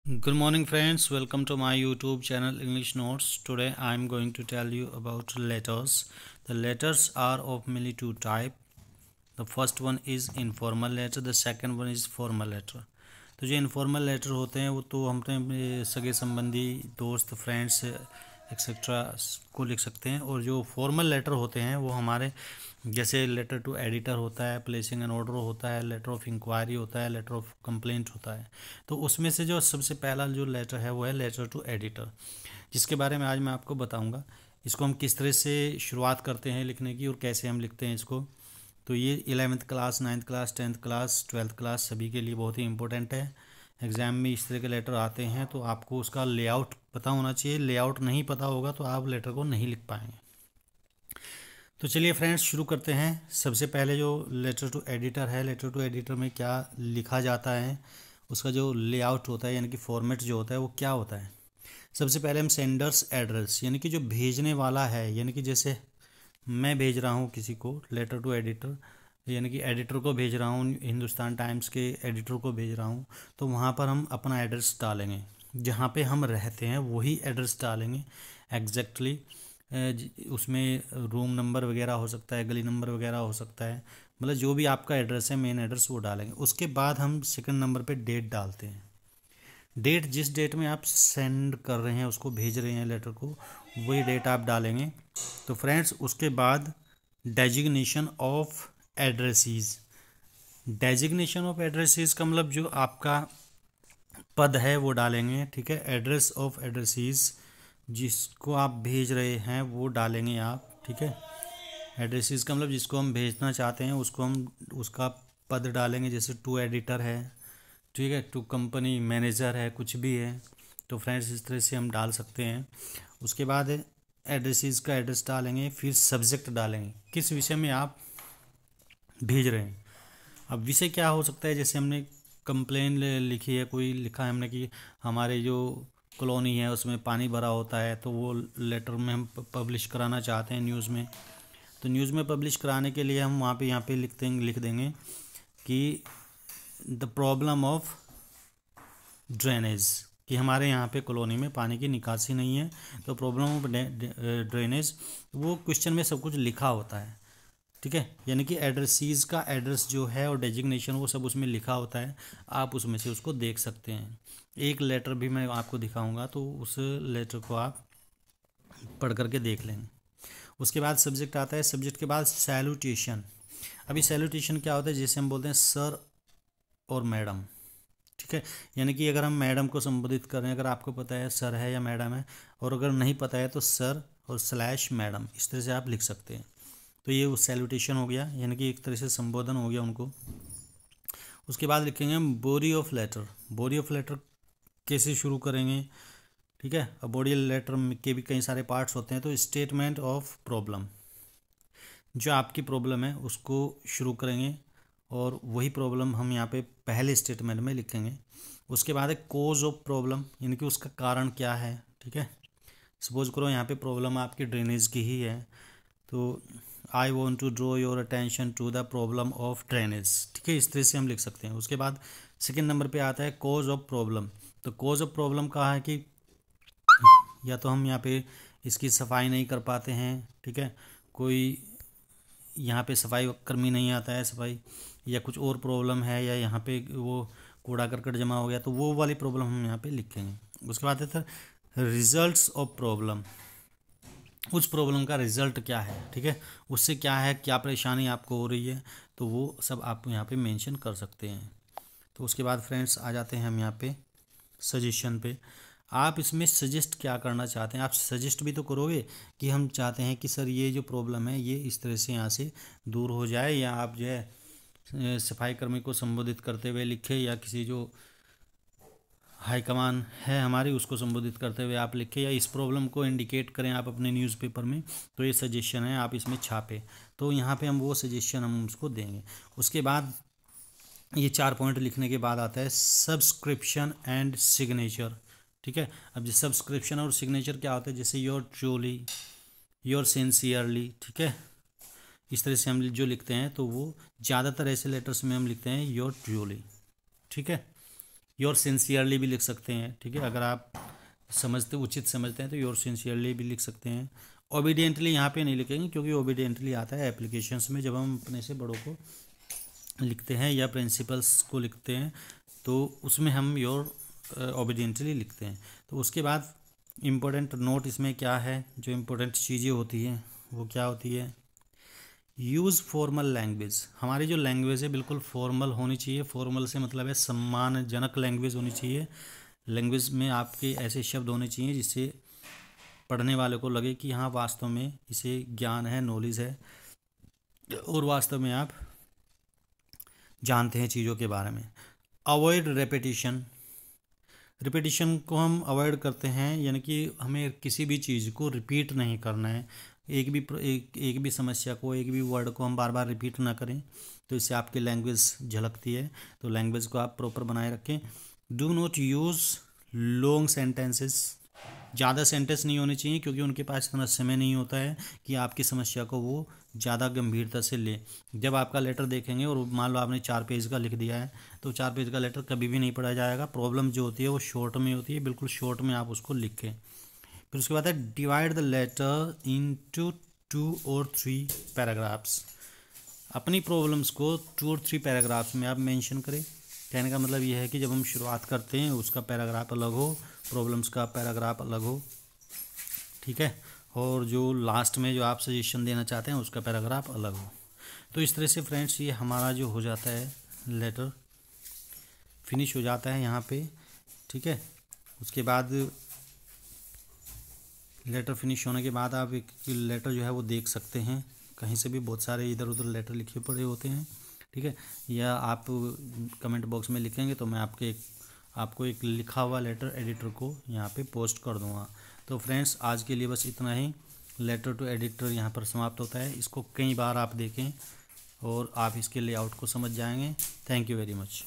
Good morning, friends. Welcome to my YouTube channel English Notes. Today I am going to tell you about letters. The letters are of mainly two type. The first one is informal letter. The second one is formal letter. तो जो informal letter होते हैं वो तो हम अपने सगे संबंधी दोस्त फ्रेंड्स एक्सेट्रा को लिख सकते हैं, और जो फॉर्मल लेटर होते हैं वो हमारे जैसे लेटर टू एडिटर होता है, प्लेसिंग एन ऑर्डर होता है, लेटर ऑफ इंक्वायरी होता है, लेटर ऑफ कंप्लेंट होता है। तो उसमें से जो सबसे पहला जो लेटर है वो है लेटर टू एडिटर, जिसके बारे में आज मैं आपको बताऊंगा। इसको हम किस तरह से शुरुआत करते हैं लिखने की और कैसे हम लिखते हैं इसको। तो ये 11th class, 9th class, 10th class, 12th class सभी के लिए बहुत ही इंपॉर्टेंट है। एग्ज़ाम में इस तरह के लेटर आते हैं तो आपको उसका लेआउट पता होना चाहिए। लेआउट नहीं पता होगा तो आप लेटर को नहीं लिख पाएंगे। तो चलिए फ्रेंड्स शुरू करते हैं। सबसे पहले जो लेटर टू एडिटर है, लेटर टू एडिटर में क्या लिखा जाता है, उसका जो लेआउट होता है यानी कि फॉर्मेट जो होता है वो क्या होता है। सबसे पहले हम सेंडर्स एड्रेस यानी कि जो भेजने वाला है, यानी कि जैसे मैं भेज रहा हूँ किसी को लेटर टू एडिटर, यानी कि एडिटर को भेज रहा हूँ, हिंदुस्तान टाइम्स के एडिटर को भेज रहा हूँ, तो वहाँ पर हम अपना एड्रेस डालेंगे। जहाँ पे हम रहते हैं वही एड्रेस डालेंगे एग्जैक्टली। उसमें रूम नंबर वगैरह हो सकता है, गली नंबर वगैरह हो सकता है, मतलब जो भी आपका एड्रेस है मेन एड्रेस वो डालेंगे। उसके बाद हम सेकंड नंबर पे डेट डालते हैं। डेट जिस डेट में आप सेंड कर रहे हैं, उसको भेज रहे हैं लेटर को, वही डेट आप डालेंगे। तो फ्रेंड्स उसके बाद designation of addresses. Designation of addresses का मतलब जो आपका पद है वो डालेंगे, ठीक है। एड्रेस ऑफ एड्रेसेस, जिसको आप भेज रहे हैं वो डालेंगे आप, ठीक है। एड्रेसेस का मतलब जिसको हम भेजना चाहते हैं उसको हम उसका पद डालेंगे। जैसे टू एडिटर है, ठीक है, टू कंपनी मैनेजर है, कुछ भी है। तो फ्रेंड्स इस तरह से हम डाल सकते हैं। उसके बाद एड्रेसेस का एड्रेस डालेंगे, फिर सब्जेक्ट डालेंगे, किस विषय में आप भेज रहे हैं। अब विषय क्या हो सकता है, जैसे हमने कंप्लेन लिखी है, कोई लिखा है हमने कि हमारे जो कॉलोनी है उसमें पानी भरा होता है, तो वो लेटर में हम पब्लिश कराना चाहते हैं न्यूज़ में। तो न्यूज़ में पब्लिश कराने के लिए हम वहाँ पे यहाँ पे लिख देंगे कि द प्रॉब्लम ऑफ ड्रेनेज, कि हमारे यहाँ पे कॉलोनी में पानी की निकासी नहीं है, तो प्रॉब्लम ऑफ ड्रेनेज, वो क्वेश्चन में सब कुछ लिखा होता है, ठीक है। यानी कि एड्रेसीज का एड्रेस जो है और डेजिग्नेशन वो सब उसमें लिखा होता है, आप उसमें से उसको देख सकते हैं। एक लेटर भी मैं आपको दिखाऊंगा तो उस लेटर को आप पढ़ करके देख लेंगे। उसके बाद सब्जेक्ट आता है। सब्जेक्ट के बाद सैल्यूटेशन। अभी सैल्यूटेशन क्या होता है, जैसे हम बोलते हैं सर और मैडम, ठीक है। यानी कि अगर हम मैडम को संबोधित कर रहे हैं, अगर आपको पता है सर है या मैडम है, और अगर नहीं पता है तो सर और स्लैश मैडम, इस तरह से आप लिख सकते हैं। तो ये सैल्यूटेशन हो गया, यानी कि एक तरह से संबोधन हो गया उनको। उसके बाद लिखेंगे हम body of letter. Body of letter कैसे शुरू करेंगे, ठीक है। अब बॉडी लेटर के भी कई सारे पार्ट्स होते हैं। तो स्टेटमेंट ऑफ प्रॉब्लम, जो आपकी प्रॉब्लम है उसको शुरू करेंगे, और वही प्रॉब्लम हम यहाँ पे पहले स्टेटमेंट में लिखेंगे। उसके बाद है कोज ऑफ प्रॉब्लम, यानी कि उसका कारण क्या है, ठीक है। सपोज करो यहाँ पे प्रॉब्लम आपकी ड्रेनेज की ही है, तो I want to draw your attention to the problem of drainage, ठीक है। इस तरह से हम लिख सकते हैं। उसके बाद सेकेंड नंबर पे आता है कॉज ऑफ प्रॉब्लम। तो कॉज ऑफ प्रॉब्लम कहा है कि या तो हम यहाँ पे इसकी सफाई नहीं कर पाते हैं, ठीक है, कोई यहाँ पे सफाई कर्मी नहीं आता है सफाई, या कुछ और प्रॉब्लम है, या यहाँ पे वो कूड़ा करकट जमा हो गया, तो वो वाली प्रॉब्लम हम यहाँ पे लिखेंगे। उसके बाद आता है रिजल्ट्स ऑफ प्रॉब्लम। उस प्रॉब्लम का रिजल्ट क्या है, ठीक है, उससे क्या है, क्या परेशानी आपको हो रही है, तो वो सब आप यहाँ पे मेंशन कर सकते हैं। तो उसके बाद फ्रेंड्स आ जाते हैं हम यहाँ पे सजेशन पे। आप इसमें सजेस्ट क्या करना चाहते हैं, आप सजेस्ट भी तो करोगे कि हम चाहते हैं कि सर ये जो प्रॉब्लम है ये इस तरह से यहाँ से दूर हो जाए, या आप जो है सफाई कर्मी को संबोधित करते हुए लिखे, या किसी जो हाईकमान है हमारी उसको संबोधित करते हुए आप लिखें, या इस प्रॉब्लम को इंडिकेट करें आप अपने न्यूज़पेपर में, तो ये सजेशन है, आप इसमें छापें। तो यहाँ पे हम वो सजेशन हम उसको देंगे। उसके बाद ये 4 पॉइंट लिखने के बाद आता है सब्सक्रिप्शन एंड सिग्नेचर, ठीक है। अब जो सब्सक्रिप्शन और सिग्नेचर क्या होता है, जैसे योर ट्रूली, योर सिंसियरली, ठीक है, इस तरह से हम जो लिखते हैं, तो वो ज़्यादातर ऐसे लेटर्स में हम लिखते हैं योर ट्रूली, ठीक है। योर सिंसियरली भी लिख सकते हैं, ठीक है। अगर आप उचित समझते हैं तो योर सिंसियरली भी लिख सकते हैं। ओबीडियंटली यहाँ पे नहीं लिखेंगे, क्योंकि ओबीडियंटली आता है एप्लीकेशंस में, जब हम अपने से बड़ों को लिखते हैं या प्रिंसिपल्स को लिखते हैं तो उसमें हम योर ओबीडियंटली लिखते हैं। तो उसके बाद इम्पोर्टेंट नोट इसमें क्या है, जो इम्पोर्टेंट चीज़ें होती हैं वो क्या होती है। Use formal language. हमारी जो लैंग्वेज है बिल्कुल फॉर्मल होनी चाहिए। फॉर्मल से मतलब है सम्मानजनक लैंग्वेज होनी चाहिए। लैंग्वेज में आपके ऐसे शब्द होने चाहिए जिससे पढ़ने वाले को लगे कि हाँ वास्तव में इसे ज्ञान है, नॉलेज है, और वास्तव में आप जानते हैं चीज़ों के बारे में। Avoid repetition. रिपीटिशन को हम अवॉइड करते हैं, यानी कि हमें किसी भी चीज़ को रिपीट नहीं करना है। एक भी समस्या को, एक भी वर्ड को हम बार बार रिपीट ना करें, तो इससे आपकी लैंग्वेज झलकती है। तो लैंग्वेज को आप प्रॉपर बनाए रखें। Do not use long sentences. ज़्यादा सेंटेंस नहीं होने चाहिए, क्योंकि उनके पास इतना समय नहीं होता है कि आपकी समस्या को वो ज़्यादा गंभीरता से ले। जब आपका लेटर देखेंगे और मान लो आपने 4 पेज का लिख दिया है, तो 4 पेज का लेटर कभी भी नहीं पढ़ा जाएगा। प्रॉब्लम जो होती है वो शॉर्ट में होती है, बिल्कुल शॉर्ट में आप उसको लिखें। फिर उसके बाद है डिवाइड द लेटर इनटू 2 और 3 पैराग्राफ्स। अपनी प्रॉब्लम्स को 2 और 3 पैराग्राफ्स में आप मेंशन करें। कहने का मतलब यह है कि जब हम शुरुआत करते हैं उसका पैराग्राफ अलग हो, प्रॉब्लम्स का पैराग्राफ अलग हो, ठीक है, और जो लास्ट में जो आप सजेशन देना चाहते हैं उसका पैराग्राफ अलग हो। तो इस तरह से फ्रेंड्स ये हमारा जो हो जाता है लेटर फिनिश हो जाता है यहाँ पे, ठीक है। उसके बाद लेटर फिनिश होने के बाद आप एक लेटर जो है वो देख सकते हैं। कहीं से भी बहुत सारे इधर उधर लेटर लिखे पड़े होते हैं, ठीक है, या आप कमेंट बॉक्स में लिखेंगे तो मैं आपको एक लिखा हुआ लेटर एडिटर को यहाँ पे पोस्ट कर दूँगा। तो फ्रेंड्स आज के लिए बस इतना ही। लेटर टू एडिटर यहाँ पर समाप्त होता है। इसको कई बार आप देखें और आप इसके लेआउट को समझ जाएंगे। Thank you very much.